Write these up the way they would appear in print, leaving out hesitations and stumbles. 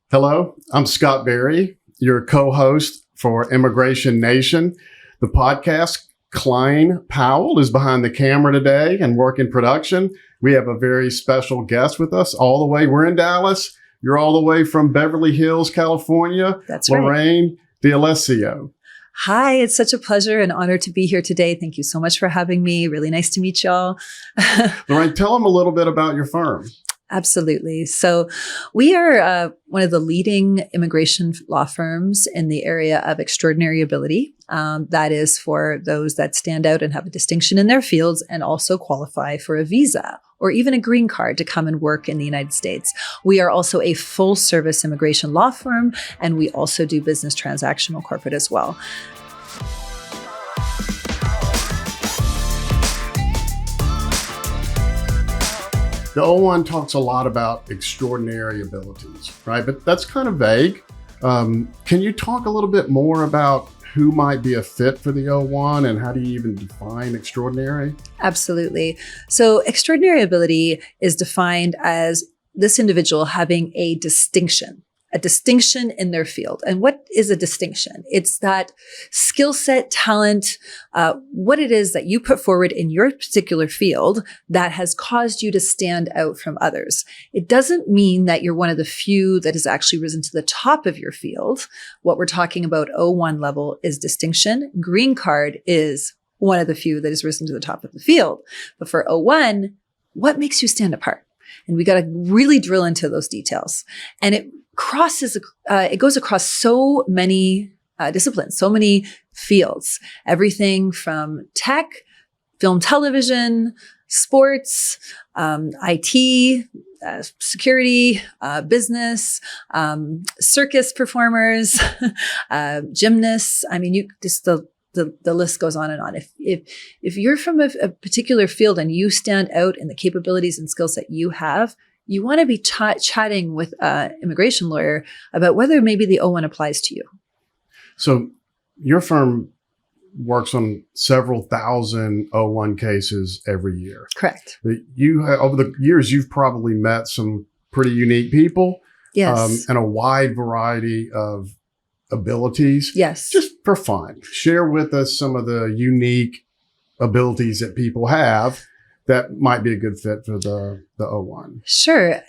Hello, I'm Scott Berry, your co-host for Immigration Nation. The podcast, Klein Powell, is behind the camera today and working production. We have a very special guest with us all the way. We're in Dallas. You're all the way from Beverly Hills, California. That's right. Lorraine D'Alessio. Hi, it's such a pleasure and honor to be here today. Thank you so much for having me. Really nice to meet y'all. Lorraine, tell them a little bit about your firm. Absolutely. So we are one of the leading immigration law firms in the area of extraordinary ability. That is for those that stand out and have a distinction in their fields and also qualify for a visa or even a green card to come and work in the United States. We are also a full service immigration law firm, and we also do business transactional corporate as well. The O-1 talks a lot about extraordinary abilities, right? But that's kind of vague. Can you talk a little bit more about who might be a fit for the O-1 and how do you even define extraordinary? Absolutely. So extraordinary ability is defined as this individual having a distinction in their field. And what is a distinction? It's that skill set, talent, what it is that you put forward in your particular field that has caused you to stand out from others. It doesn't mean that you're one of the few that has actually risen to the top of your field. What we're talking about O-1 level is distinction. Green card is one of the few that has risen to the top of the field. But for O-1, what makes you stand apart? And we got to really drill into those details. And it goes across so many disciplines, so many fields, everything from tech, film, television, sports, IT, security, business, circus performers, gymnasts. I mean, the list goes on and on. If you're from a particular field and you stand out in the capabilities and skill set you have, you want to be chatting with an immigration lawyer about whether maybe the O-1 applies to you. So your firm works on several thousand O-1 cases every year. Correct. Over the years, you've probably met some pretty unique people. Yes. And a wide variety of abilities. Yes. Just for fun, share with us some of the unique abilities that people have that might be a good fit for the O-1. Sure.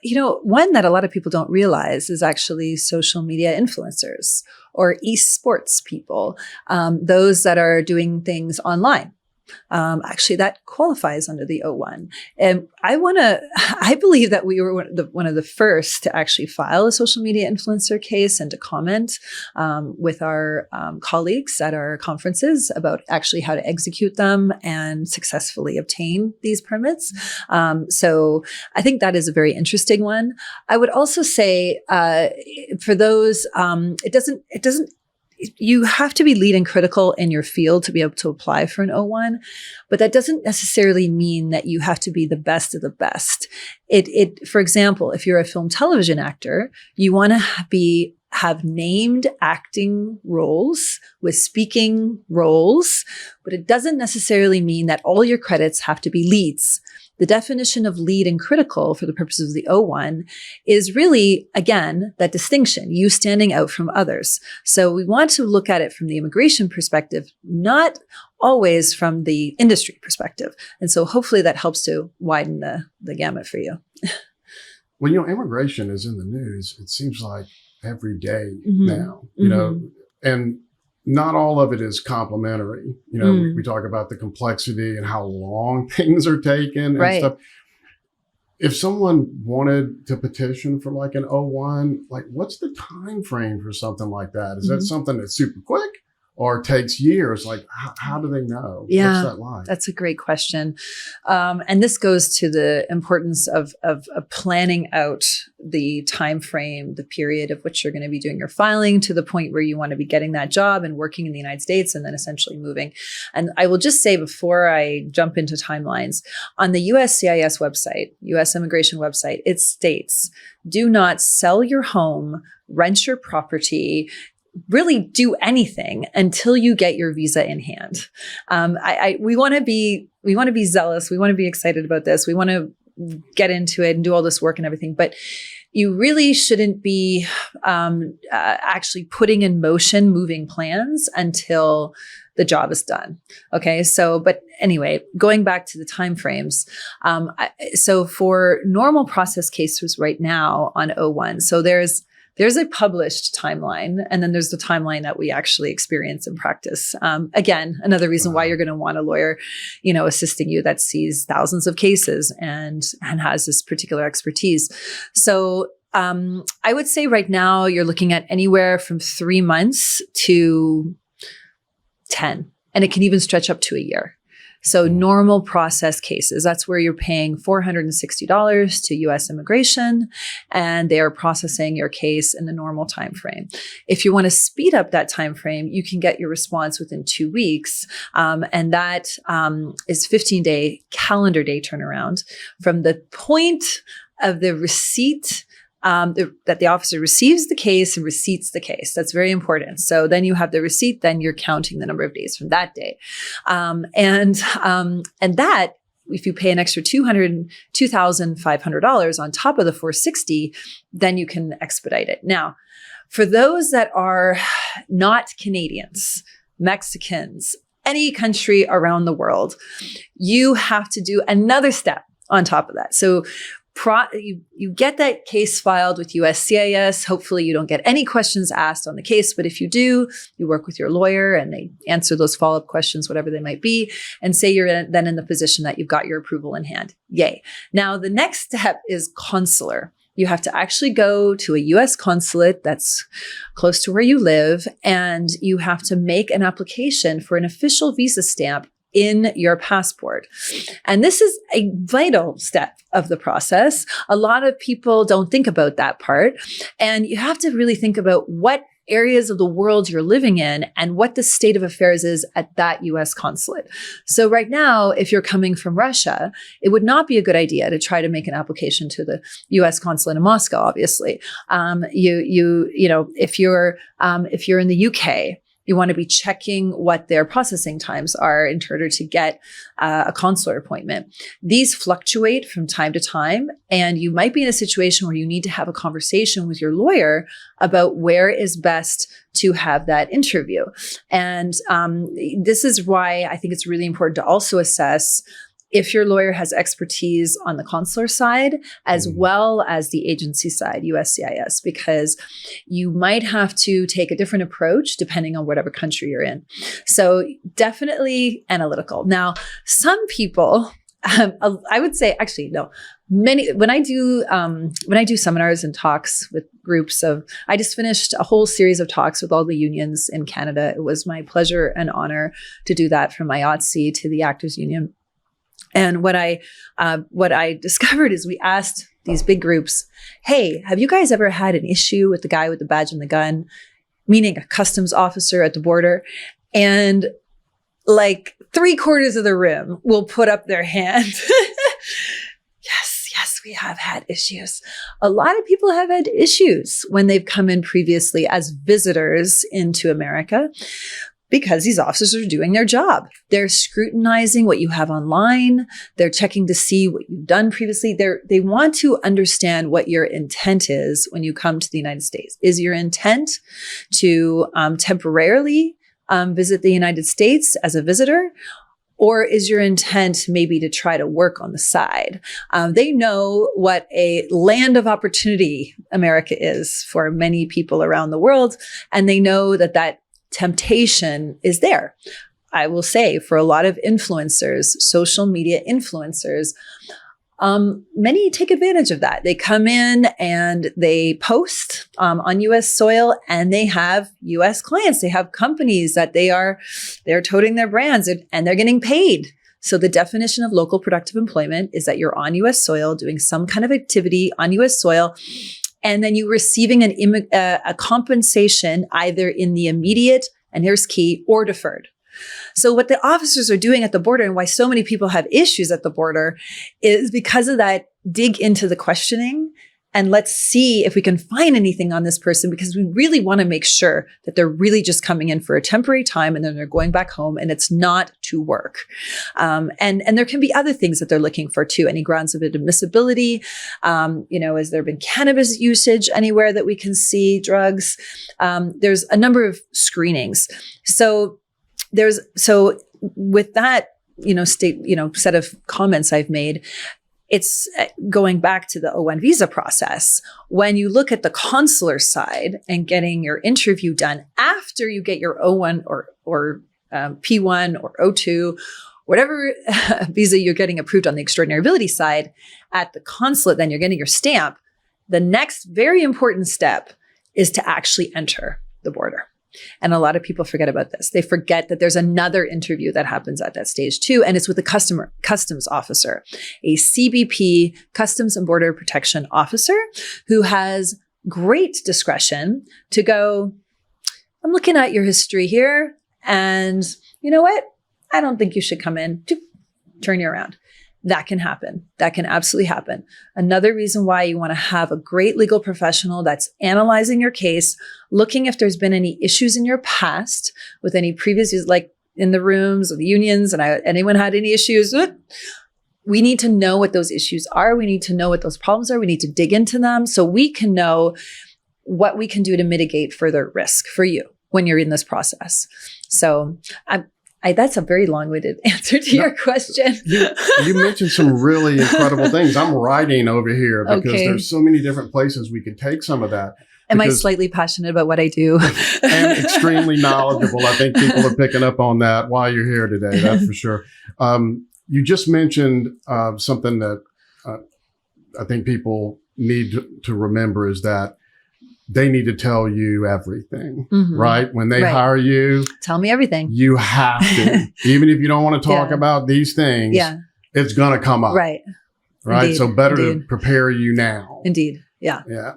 One that a lot of people don't realize is actually social media influencers or esports people, those that are doing things online. Actually, that qualifies under the O-1. And I believe that we were one of the first to actually file a social media influencer case and to comment with our colleagues at our conferences about actually how to execute them and successfully obtain these permits. So I think that is a very interesting one. I would also say for those, you have to be lead and critical in your field to be able to apply for an O-1, but that doesn't necessarily mean that you have to be the best of the best. For example, if you're a film television actor, you want to have named acting roles with speaking roles, but it doesn't necessarily mean that all your credits have to be leads. The definition of lead and critical for the purposes of the O-1 is really, again, that distinction, you standing out from others. So we want to look at it from the immigration perspective, not always from the industry perspective. And so hopefully that helps to widen the gamut for you. Well, immigration is in the news, it seems like every day now, and not all of it is complimentary. We talk about the complexity and how long things are taken and stuff. If someone wanted to petition for like an O-1, like what's the time frame for something like that? Is that something that's super quick or takes years? Like how do they know? Yeah, what's that like? That's a great question. And this goes to the importance of planning out the time frame, the period of which you're going to be doing your filing to the point where you want to be getting that job and working in the United States and then essentially moving. And I will just say before I jump into timelines, on the USCIS website, US immigration website, it states, do not sell your home, rent your property, really do anything until you get your visa in hand. We want to be zealous. We want to be excited about this. We want to get into it and do all this work and everything. But you really shouldn't be actually putting in motion moving plans until the job is done. Okay. So, but anyway, going back to the timeframes. So for normal process cases right now on O-1, so there's a published timeline, and then there's the timeline that we actually experience in practice. Again, another reason why you're going to want a lawyer, assisting you that sees thousands of cases and has this particular expertise. So I would say right now you're looking at anywhere from 3 months to 10, and it can even stretch up to a year. So normal process cases, that's where you're paying $460 to U.S. immigration, and they are processing your case in the normal time frame. If you want to speed up that time frame, you can get your response within 2 weeks, and that is 15-day calendar day turnaround from the point of the receipt that the officer receives the case and receipts the case. That's very important. So then you have the receipt, then you're counting the number of days from that day. And that, if you pay an extra $2,500 on top of the $460, then you can expedite it. Now, for those that are not Canadians, Mexicans, any country around the world, you have to do another step on top of that. So you get that case filed with USCIS. Hopefully you don't get any questions asked on the case, but if you do, you work with your lawyer and they answer those follow-up questions, whatever they might be, and say you're then in the position that you've got your approval in hand. Yay. Now, the next step is consular. You have to actually go to a U.S. consulate that's close to where you live, and you have to make an application for an official visa stamp in your passport. And this is a vital step of the process. A lot of people don't think about that part. And you have to really think about what areas of the world you're living in and what the state of affairs is at that US consulate. So right now, if you're coming from Russia, it would not be a good idea to try to make an application to the US consulate in Moscow, obviously. If you're in the UK, you want to be checking what their processing times are in order to get a consular appointment. These fluctuate from time to time, and you might be in a situation where you need to have a conversation with your lawyer about where is best to have that interview. And this is why I think it's really important to also assess if your lawyer has expertise on the consular side as well as the agency side, USCIS, because you might have to take a different approach depending on whatever country you're in. So definitely analytical. Now, some people, I would say, actually, no, many, when I do seminars and talks with groups I just finished a whole series of talks with all the unions in Canada. It was my pleasure and honor to do that, from IATSE to the Actors Union. And what I discovered is we asked these big groups, hey, have you guys ever had an issue with the guy with the badge and the gun, meaning a customs officer at the border? And like 3/4 of the room will put up their hand. Yes, we have had issues. A lot of people have had issues when they've come in previously as visitors into America, because these officers are doing their job. They're scrutinizing what you have online. They're checking to see what you've done previously. They want to understand what your intent is when you come to the United States. Is your intent to temporarily visit the United States as a visitor? Or is your intent maybe to try to work on the side? They know what a land of opportunity America is for many people around the world. And they know that temptation is there. I will say, for a lot of influencers, social media influencers, many take advantage of that. They come in and they post on U.S. soil, and they have U.S. clients. They have companies that they're toting their brands, and they're getting paid. So the definition of local productive employment is that you're on U.S. soil doing some kind of activity on U.S. soil, and then you're receiving a compensation either in the immediate, and here's key, or deferred. So what the officers are doing at the border, and why so many people have issues at the border, is because of that dig into the questioning. And let's see if we can find anything on this person, because we really want to make sure that they're really just coming in for a temporary time and then they're going back home and it's not to work. And there can be other things that they're looking for too. Any grounds of admissibility? Has there been cannabis usage anywhere that we can see? Drugs? There's a number of screenings. So with that, set of comments I've made, it's going back to the O-1 visa process. When you look at the consular side and getting your interview done after you get your O-1 or P-1 or O-2, whatever visa you're getting approved on the extraordinary ability side, at the consulate, then you're getting your stamp. The next very important step is to actually enter the border. And a lot of people forget about this. They forget that there's another interview that happens at that stage too. And it's with a customs officer, a CBP, Customs and Border Protection officer, who has great discretion to go, I'm looking at your history here. And you know what? I don't think you should come in. Turn you around. That can happen. That can absolutely happen. Another reason why you want to have a great legal professional that's analyzing your case, looking if there's been any issues in your past with any previous, like in the rooms or the unions, and anyone had any issues. We need to know what those issues are. We need to know what those problems are. We need to dig into them so we can know what we can do to mitigate further risk for you when you're in this process. So that's a very long-winded answer to your question. You mentioned some really incredible things. I'm writing over here because there's so many different places we could take some of that. Am I slightly passionate about what I do? And extremely knowledgeable. I think people are picking up on that while you're here today. That's for sure. You just mentioned something that I think people need to remember is that they need to tell you everything, right? When they hire you, tell me everything. You have to, even if you don't want to talk about these things, it's going to come up. Right. Indeed. So better to prepare you now. Indeed. Yeah. Yeah.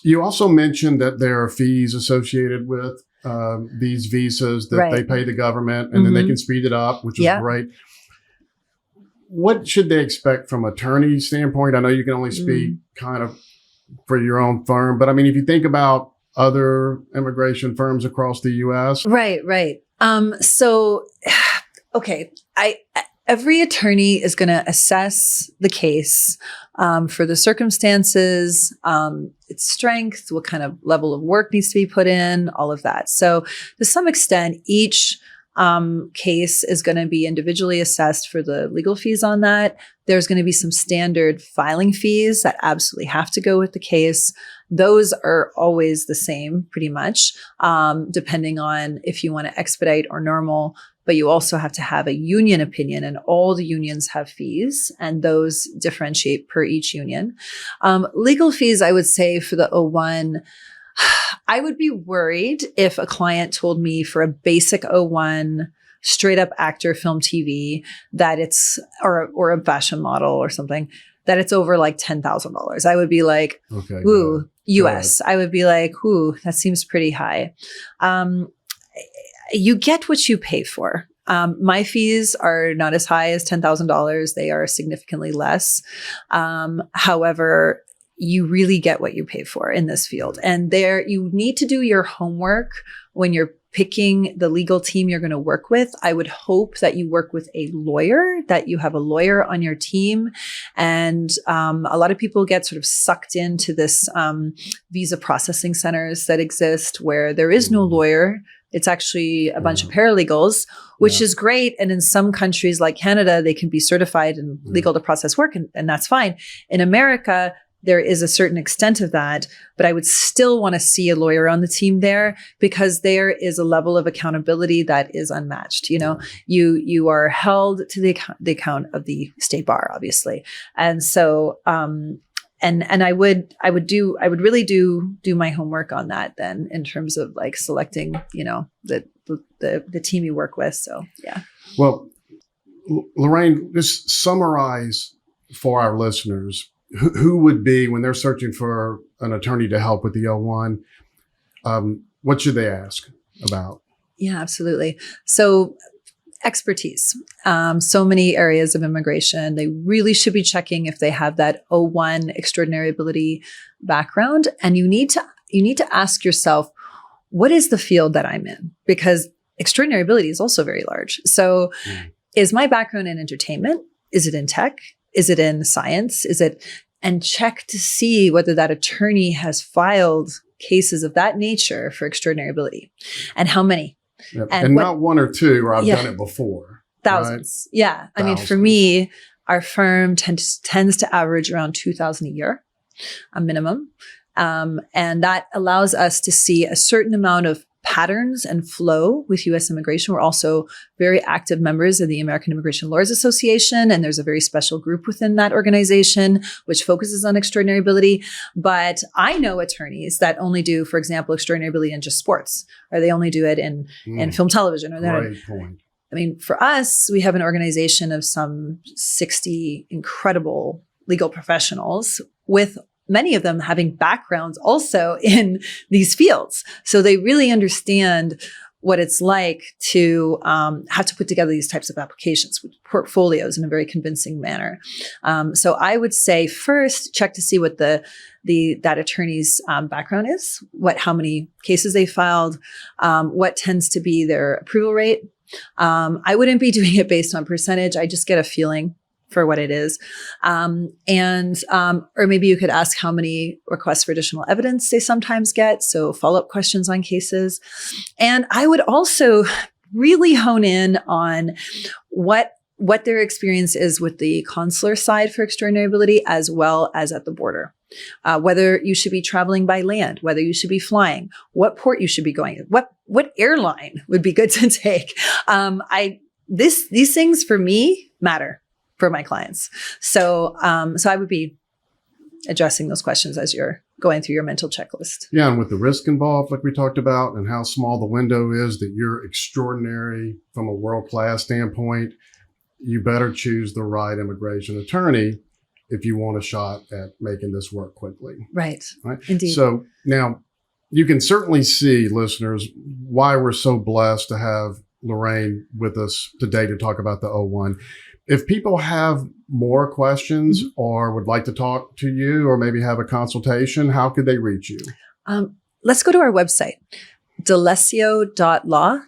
You also mentioned that there are fees associated with these visas that they pay the government and then they can speed it up, which is great. What should they expect from an attorney standpoint? I know you can only speak kind of for your own firm. But I mean, if you think about other immigration firms across the U.S. Right. Every attorney is going to assess the case for the circumstances, its strength, what kind of level of work needs to be put in, all of that. So to some extent, each case is going to be individually assessed for the legal fees on that. There's going to be some standard filing fees that absolutely have to go with the case. Those are always the same pretty much, depending on if you want to expedite or normal, but you also have to have a union opinion, and all the unions have fees and those differentiate per each union. Legal fees, I would say for the O-1, I would be worried if a client told me for a basic O-1 straight up actor, film, TV, that it's, or a fashion model or something, that it's over like $10,000. I would be like, ooh, US. I would be like, ooh, that seems pretty high. You get what you pay for. My fees are not as high as $10,000. They are significantly less. However, you really get what you pay for in this field. And there, you need to do your homework when you're picking the legal team you're going to work with. I would hope that you work with a lawyer, that you have a lawyer on your team. And a lot of people get sort of sucked into this visa processing centers that exist where there is no lawyer. It's actually a bunch of paralegals, which is great. And in some countries like Canada, they can be certified and legal to process work, and that's fine. In America, there is a certain extent of that, but I would still want to see a lawyer on the team there because there is a level of accountability that is unmatched. You know, you are held to the account of the state bar, obviously. And so, and I would really do my homework on that then in terms of like selecting, you know, the team you work with. So, yeah. Well, Lorraine, just summarize for our listeners, who would be, when they're searching for an attorney to help with the O-1, what should they ask about? Yeah, absolutely. So expertise. So many areas of immigration, they really should be checking if they have that O-1 extraordinary ability background. And you need to ask yourself, what is the field that I'm in? Because extraordinary ability is also very large. So is my background in entertainment? Is it in tech? Is it in science? And check to see whether that attorney has filed cases of that nature for extraordinary ability and how many. Yep. And not one or two, or I've done it before. Thousands. Right? Yeah. I mean, for me, our firm tends to average around 2,000 a year, a minimum. And that allows us to see a certain amount of patterns and flow with U.S. immigration. We're also very active members of the American Immigration Lawyers Association, and there's a very special group within that organization which focuses on extraordinary ability. But I know attorneys that only do, for example, extraordinary ability in just sports, or they only do it in film, television. Or Great point. I mean, for us, we have an organization of some 60 incredible legal professionals, with many of them having backgrounds also in these fields. So they really understand what it's like to have to put together these types of applications with portfolios in a very convincing manner. So I would say first, check to see what that attorney's background is, how many cases they filed, what tends to be their approval rate. I wouldn't be doing it based on percentage. I just get a feeling for what it is. Or maybe you could ask how many requests for additional evidence they sometimes get. So follow-up questions on cases. And I would also really hone in on what their experience is with the consular side for extraordinary ability, as well as at the border. Whether you should be traveling by land, whether you should be flying, what port you should be going, what airline would be good to take. These things for me matter for my clients. So I would be addressing those questions as you're going through your mental checklist. Yeah. And with the risk involved, like we talked about, and how small the window is that you're extraordinary from a world-class standpoint, you better choose the right immigration attorney if you want a shot at making this work quickly. Right. Indeed. So now you can certainly see, listeners, why we're so blessed to have Lorraine with us today to talk about the O-1. If people have more questions or would like to talk to you or maybe have a consultation, how could they reach you? Let's go to our website, D'Alessio.law,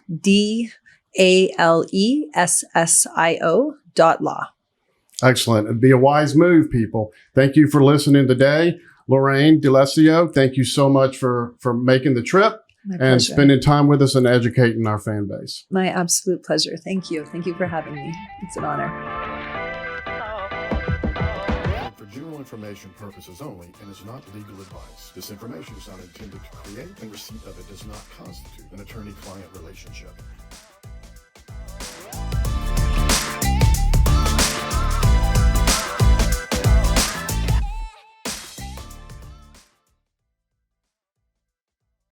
DALESSIO.law. Excellent. It'd be a wise move, people. Thank you for listening today. Lorraine D'Alessio, thank you so much for making the trip and spending time with us and educating our fan base. My absolute pleasure. Thank you. Thank you for having me. It's an honor. For general information purposes only and is not legal advice. This information is not intended to create, and receipt of it does not constitute an attorney-client relationship.